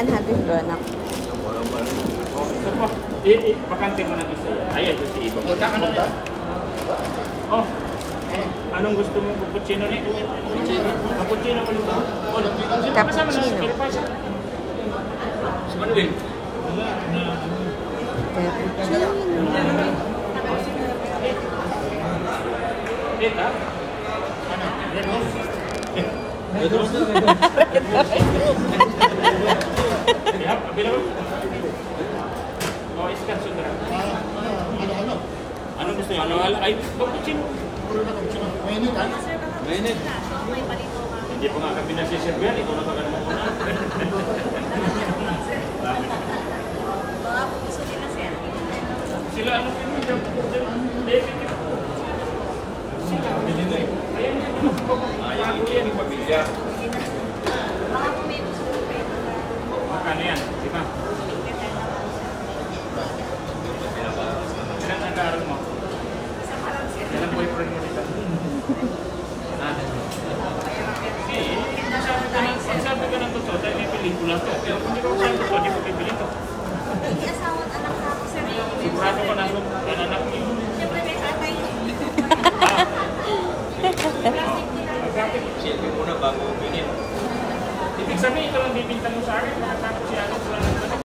100 bro, anak. Bakante mo na isa. Ayan, ito si Iba. Oh, anong gusto mo? Cappuccino ni? Cappuccino mo nito? Cappuccino. Si Manuel. Cappuccino. Eta? Ano? Red Rose? Red Rose? Bila mo? Oh, iskan sutra. Ano gusto nyo? Ay, cappuccino. Mainit ha? Mainit. Hindi pa nga kami nasisirbihan. Ikaw na kagano mo muna. Baka po gusto nila sir. Sila ano po yung David? Ayan, hindi yan yung pamilya. Baka po may gusto po kayo. Ano yan? Di ba? Ilan nag-aaral mo? Isa pa lang sir. Ilan boyfriend mo dito? Sabi ka ng totoo dahil may pelikula to. Pero kung hindi ka magsabi totoo, hindi ko bibili to. Hindi asawa at anak na ako sir. Sigurado ko na anak mo yun. Siyempre may tatay. Silbi muna bago bingin. Ibig sabihin, ito lang bibintang mo sa akin.